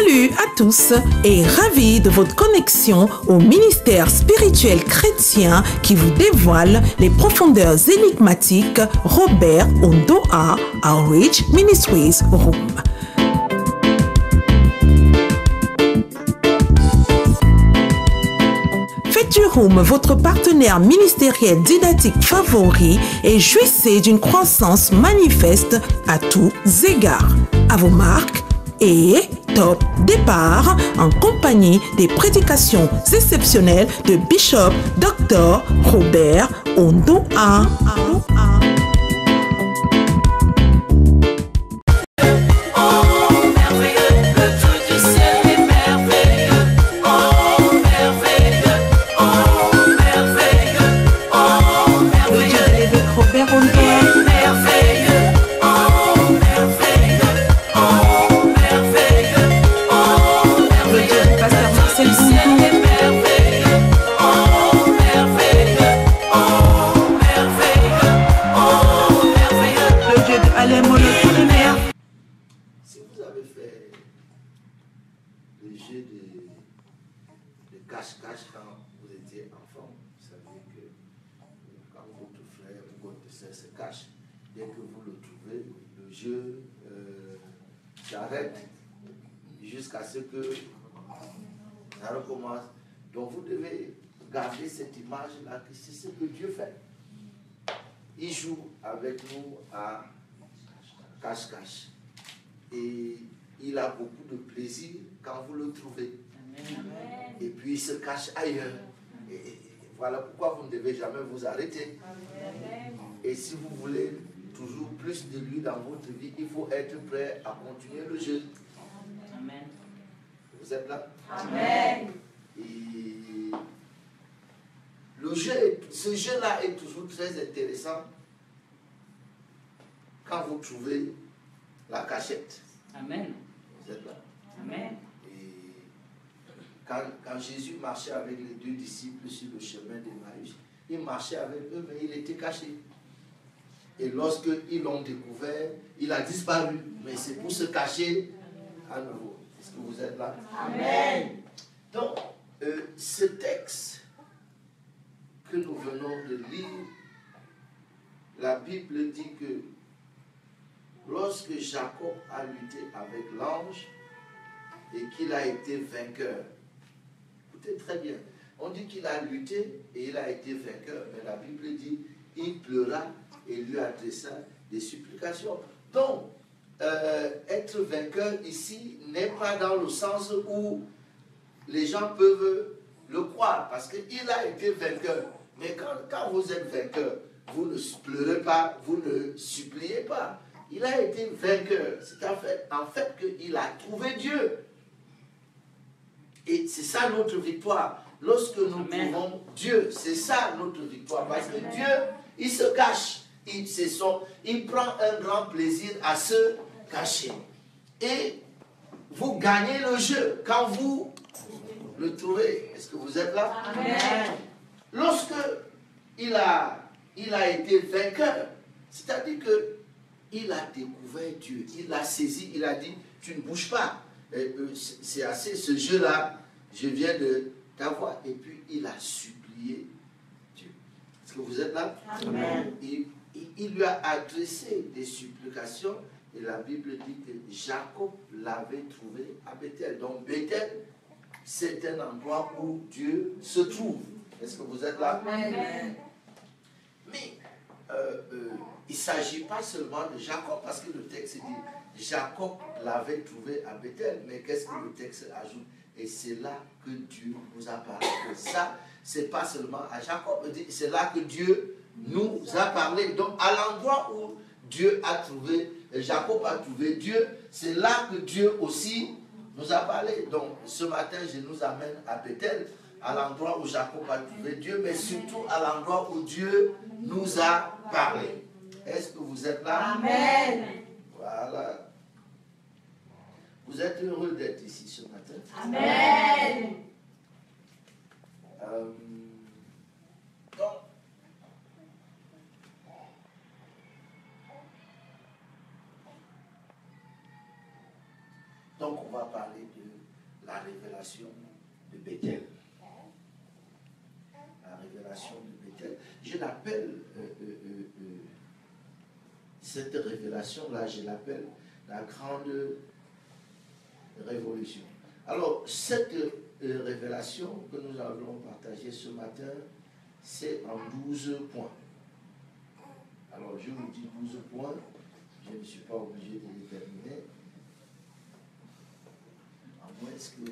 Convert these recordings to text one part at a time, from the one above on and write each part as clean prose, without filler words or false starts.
Salut à tous et ravi de votre connexion au ministère spirituel chrétien qui vous dévoile les profondeurs énigmatiques Robert Ondoa Outreach Ministries Room. Faites du Room votre partenaire ministériel didactique favori et jouissez d'une croissance manifeste à tous égards. À vos marques et top départ en compagnie des prédications exceptionnelles de Bishop Dr. Robert Ondoa. J'arrête jusqu'à ce que ça recommence. Donc vous devez garder cette image-là, que c'est ce que Dieu fait. Il joue avec nous à cache-cache. Et il a beaucoup de plaisir quand vous le trouvez. Amen. Et puis il se cache ailleurs. Et voilà pourquoi vous ne devez jamais vous arrêter. Amen. Et si vous voulez toujours plus de lui dans votre vie, il faut être prêt à continuer le jeu. Amen. Vous êtes là? Amen. Et le jeu, ce jeu-là est toujours très intéressant quand vous trouvez la cachette. Amen. Vous êtes là? Amen. Et quand Jésus marchait avec les deux disciples sur le chemin d'Emmaüs, il marchait avec eux, mais il était caché. Et lorsqu'ils l'ont découvert, il a disparu. Mais c'est pour se cacher à nouveau. Est-ce que vous êtes là? Amen. Donc, ce texte que nous venons de lire, la Bible dit que lorsque Jacob a lutté avec l'ange et qu'il a été vainqueur, écoutez très bien, on dit qu'il a lutté et il a été vainqueur, mais la Bible dit il pleura et lui adressa des supplications. Donc, être vainqueur ici n'est pas dans le sens où les gens peuvent le croire, parce qu'il a été vainqueur. Mais quand vous êtes vainqueur, vous ne pleurez pas, vous ne suppliez pas. Il a été vainqueur. C'est en fait qu'il a trouvé Dieu. Et c'est ça notre victoire. Lorsque nous trouvons Dieu, c'est ça notre victoire. Parce que Dieu, il se cache. Il prend un grand plaisir à se cacher. Et vous gagnez le jeu quand vous le trouvez. Est-ce que vous êtes là? Amen. Lorsque il a été vainqueur, c'est-à-dire que il a découvert Dieu, il l'a saisi, il a dit, tu ne bouges pas. C'est assez, ce jeu-là, je viens de t'avoir. Et puis il a supplié Dieu. Est-ce que vous êtes là? Amen. Il lui a adressé des supplications et la Bible dit que Jacob l'avait trouvé à Bethel. Donc Bethel, c'est un endroit où Dieu se trouve. Est-ce que vous êtes là? Amen. Mais il ne s'agit pas seulement de Jacob, parce que le texte dit Jacob l'avait trouvé à Bethel. Mais qu'est-ce que le texte ajoute? Et c'est là que Dieu nous a parlé. Ça, c'est pas seulement à Jacob, c'est là que Dieu nous a parlé. Donc, à l'endroit où Dieu a trouvé, Jacob a trouvé Dieu, c'est là que Dieu aussi nous a parlé. Donc, ce matin, je nous amène à Bethel, à l'endroit où Jacob a trouvé Dieu, mais surtout à l'endroit où Dieu nous a parlé. Est-ce que vous êtes là? Amen. Voilà. Vous êtes heureux d'être ici ce matin? Amen. Donc, Donc on va parler de la révélation de Bethel. La révélation de Bethel. Je l'appelle, cette révélation-là, je l'appelle la grande révolution. Alors, cette révélation que nous allons partager ce matin, c'est en 12 points. Alors, je vous dis 12 points, je ne suis pas obligé de les terminer, à moins que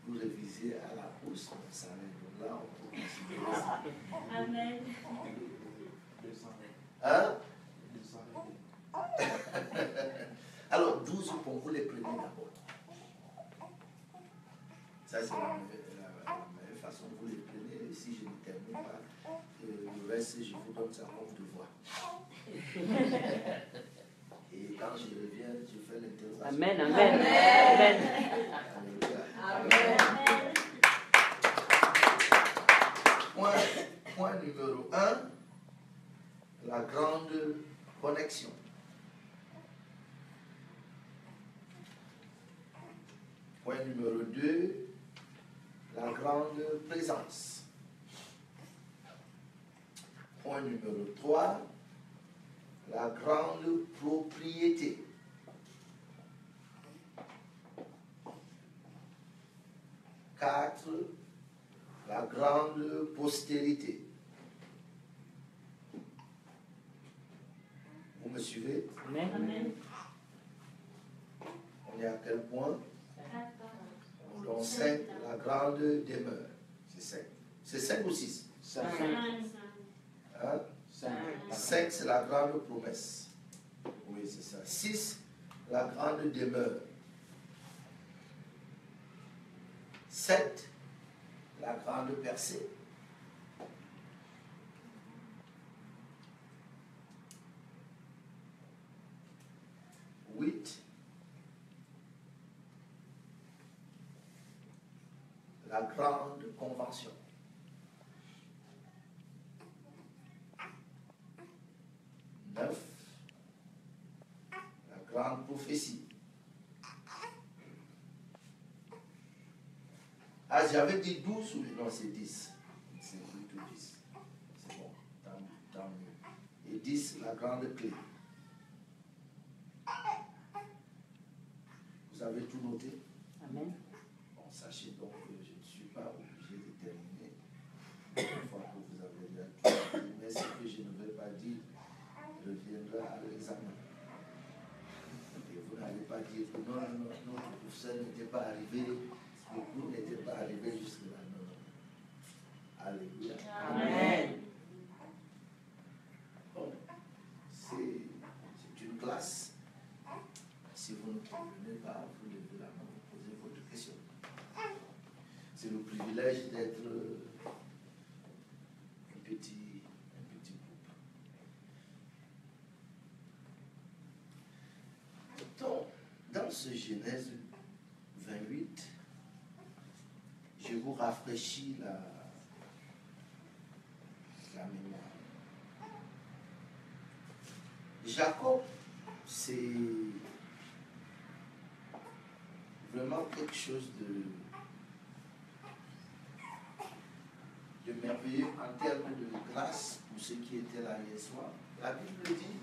vous révisez à la hausse, ça va là, on peut considérer ça. Amen. Hein? Alors, 12 points, vous les prenez d'abord. Ça, c'est la meilleure façon. Vous les prenez. Si je ne termine pas, le reste, je vous donne ça comme devoir. Et quand je reviens, je fais l'intervention. Amen, amen. Amen. Amen. Point numéro 1, la grande connexion. Point numéro 2, la grande présence. Point numéro 3, la grande propriété. Quatre, la grande postérité. Vous me suivez? Amen. On est à quel point? Donc 5, la grande demeure. C'est 5. C'est 5 ou 6? 5. Hein? 5, c'est la grande promesse. Oui, c'est ça. 6, la grande demeure. 7, la grande percée. 8, la grande convention. 9, la grande prophétie. Ah, j'avais dit 12 ou non, c'est 10. C'est plutôt 10. C'est bon, tant mieux. Et 10, la grande clé. Vous avez tout noté? Amen. Bon, sachez donc que je ne suis pas obligé de terminer une fois que vous avez déjà tout noté. Mais ce que je ne vais pas dire reviendra à l'examen. Et vous n'allez pas dire que non, notre professeur n'était pas arrivé, le cours n'était pas arrivé jusque-là. Non, non. Alléluia. Amen. Bon, c'est une classe. Si vous ne comprenez pas, vous levez la main, vous posez votre question. C'est le privilège d'être un petit groupe. Donc, dans ce Genèse 28, je vous rafraîchis la mémoire. Jacob, c'est vraiment quelque chose de merveilleux en termes de grâce pour ceux qui étaient là hier soir. La Bible dit,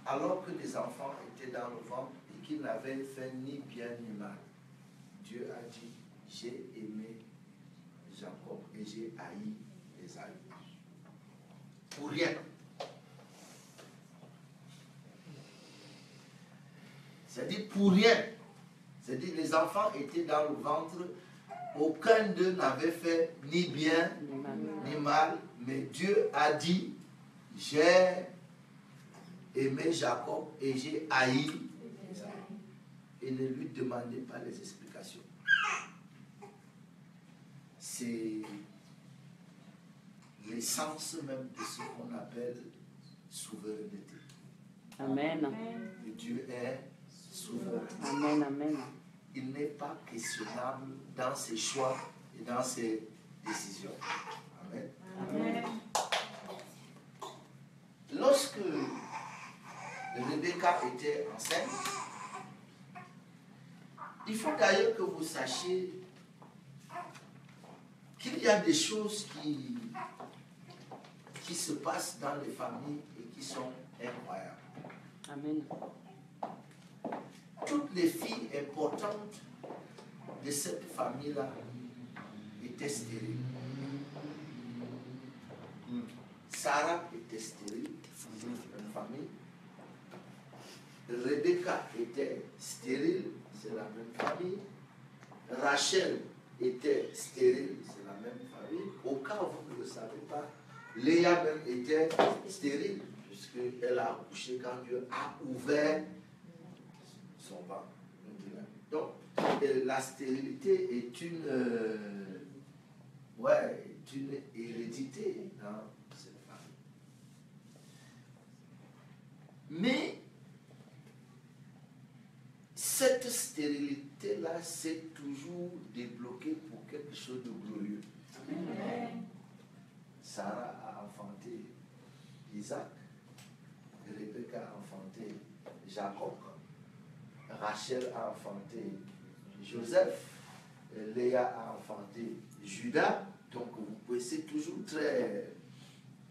alors que les enfants étaient dans le ventre et qu'ils n'avaient fait ni bien ni mal, Dieu a dit, j'ai aimé Jacob et j'ai haï Ésaü. Pour rien. C'est-à-dire pour rien. C'est-à-dire les enfants étaient dans le ventre, aucun d'eux n'avait fait ni bien ni mal, mais Dieu a dit, j'ai aimé Jacob et j'ai haï Ésaü. Et ne lui demandez pas les explications. C'est l'essence même de ce qu'on appelle souveraineté. Amen. Et Dieu est souverain. Amen, amen. Il n'est pas questionnable dans ses choix et dans ses décisions. Amen. Amen. Lorsque Rebecca était enceinte, Il faut d'ailleurs que vous sachiez qu'il y a des choses qui se passent dans les familles et qui sont incroyables. Amen. Toutes les filles importantes de cette famille-là étaient stériles. Sarah était stérile, c'est une famille. Rebecca était stérile, c'est la même famille. Rachel était stérile, c'est la même famille. Au cas où vous ne le savez pas, Léa même était stérile, puisqu'elle a accouché quand Dieu a ouvert son ventre. Donc, la stérilité est une hérédité dans cette famille. Mais cette stérilité-là s'est toujours débloquée pour quelque chose de glorieux. Amen. Sarah a enfanté Isaac, Rebecca a enfanté Jacob, Rachel a enfanté Joseph, Léa a enfanté Judas. Donc vous pouvez, c'est toujours très,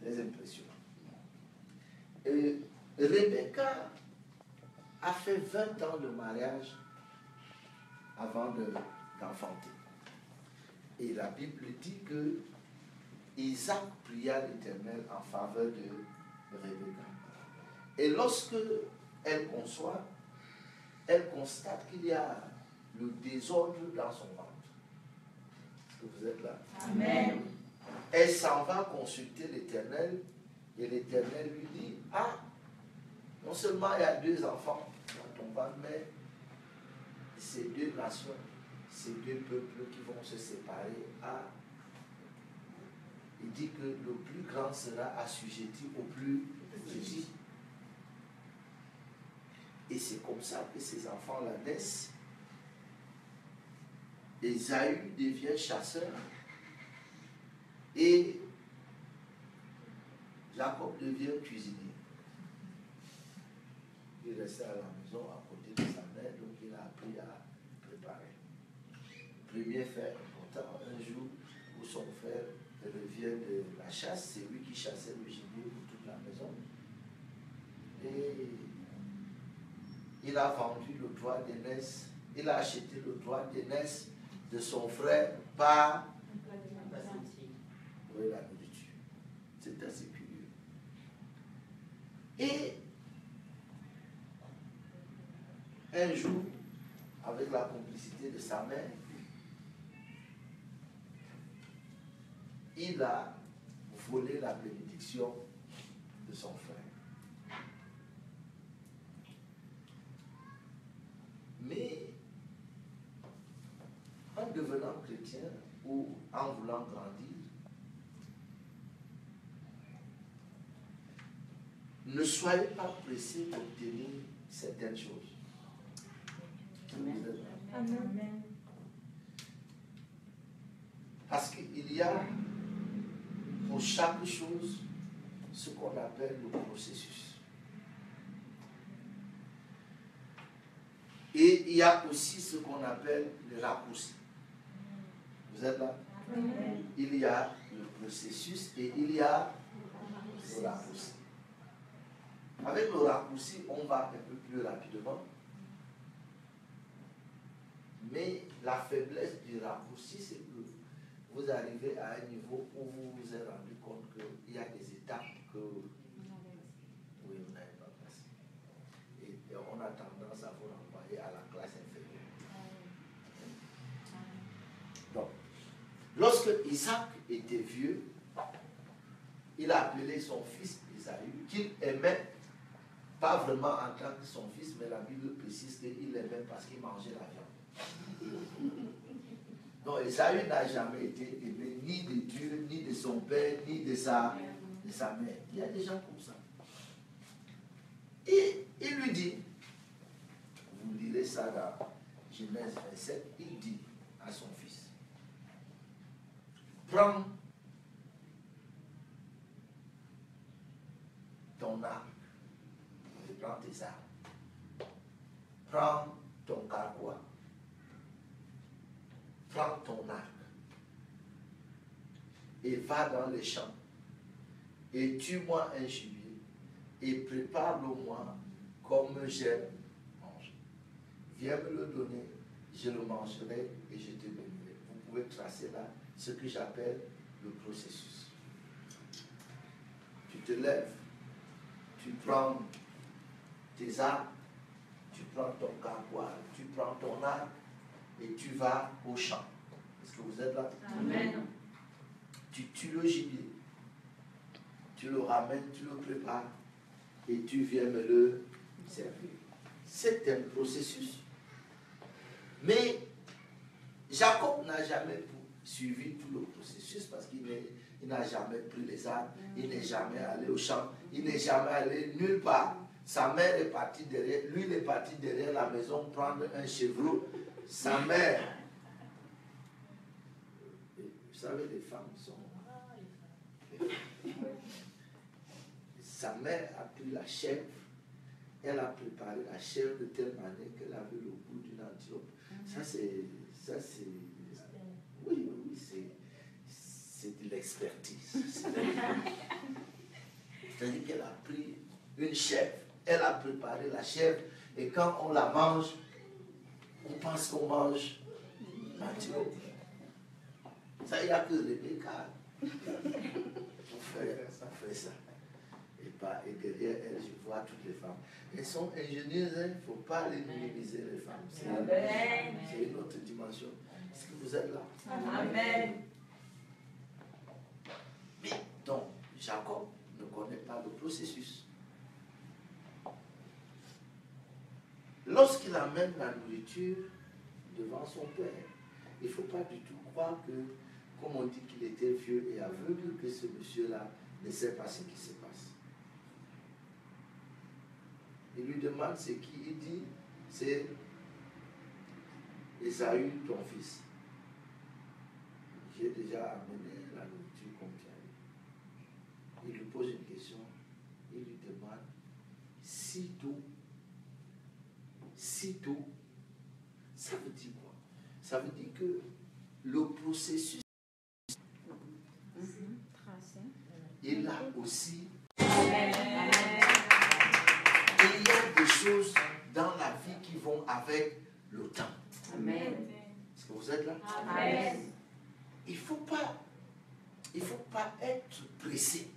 très impressionnant. Et Rebecca a fait 20 ans de mariage avant d'enfanter. Et la Bible dit que Isaac pria l'Éternel en faveur de Rebecca. Et lorsque elle conçoit, elle constate qu'il y a le désordre dans son ventre. Est-ce que vous êtes là? Amen. Elle s'en va consulter l'Éternel et l'Éternel lui dit, ah, non seulement il y a 2 enfants dans ton ventre, mais ces 2 nations, ces 2 peuples qui vont se séparer, il dit que le plus grand sera assujetti au plus petit. Et c'est comme ça que ces enfants-là naissent. Ésaü devient chasseur et Jacob devient cuisinier. Il restait à la maison à côté de sa mère, donc il a appris à préparer. Premier fait important, un jour où son frère revient de la chasse, c'est lui qui chassait le gibier pour toute la maison. Et il a vendu le droit d'aînesse, il a acheté le droit d'aînesse de son frère par la nourriture. C'est assez curieux. Et un jour, avec la complicité de sa mère, il a volé la bénédiction de son frère. Mais en devenant chrétien ou en voulant grandir, ne soyez pas pressés d'obtenir certaines choses. Amen. Amen. Parce qu'il y a pour chaque chose ce qu'on appelle le processus. Et il y a aussi ce qu'on appelle le raccourci. Vous êtes là? Amen. Il y a le processus et il y a le raccourci. Avec le raccourci, on va un peu plus rapidement. Mais la faiblesse du raccourci, c'est que vous arrivez à un niveau où vous vous êtes rendu compte qu'il y a des étapes que vous n'avez pas passées. Et on a tendance à vous renvoyer à la classe inférieure. Donc, lorsque Isaac était vieux, il a appelé son fils Ésaü, qu'il aimait, pas vraiment en tant que son fils, mais la Bible précise qu'il l'aimait parce qu'il mangeait la viande. Donc Ésaü n'a jamais été aimé ni de Dieu, ni de son père, ni de sa mère. Il y a des gens comme ça. Et il lui dit, vous lirez ça dans Genèse 27, il dit à son fils, prends ton arc, prends tes armes, prends ton carquois, prends ton arc et va dans les champs et tue-moi un gibier et prépare-le-moi comme j'aime manger. Viens me le donner, je le mangerai et je te bénirai. Vous pouvez tracer là ce que j'appelle le processus. Tu te lèves, tu prends tes armes, tu prends ton carquois, tu prends ton arc et tu vas au champ. Est-ce que vous êtes là? Amen. Tu tues le gibier, tu le ramènes, tu le prépares et tu viens me le servir. C'est un processus. Mais Jacob n'a jamais suivi tout le processus parce qu'il n'a jamais pris les armes, il n'est jamais allé au champ, il n'est jamais allé nulle part. Sa mère est partie derrière, lui il est parti derrière la maison prendre un chevreau. Sa mère, vous savez, les femmes sont... Sa mère a pris la chèvre, elle a préparé la chèvre de telle manière qu'elle avait le goût d'une antilope. Ça c'est, oui, c'est de l'expertise. C'est-à-dire qu'elle a pris une chèvre, elle a préparé la chèvre, et quand on la mange, on pense qu'on mange l'antilope. Ça, il n'y a que Rebecca. Ça fait ça. Et derrière elle, je vois toutes les femmes. Elles sont ingénieuses, il ne faut pas les minimiser, les femmes. C'est une autre dimension. Est-ce que vous êtes là? Amen. Mais donc, Jacob ne connaît pas le processus. Lorsqu'il amène la nourriture devant son père, il ne faut pas du tout croire que, comme on dit qu'il était vieux et aveugle, que ce monsieur-là ne sait pas ce qui se passe. Il lui demande c'est qui, il dit c'est Esaü, ton fils. J'ai déjà amené la nourriture comme tu as dit. Il lui pose une question, il lui demande sitôt, ça veut dire quoi? Ça veut dire que le processus, il a aussi. Et il y a des choses dans la vie qui vont avec le temps. Amen. Est-ce que vous êtes là? Amen. Il ne faut pas être pressé.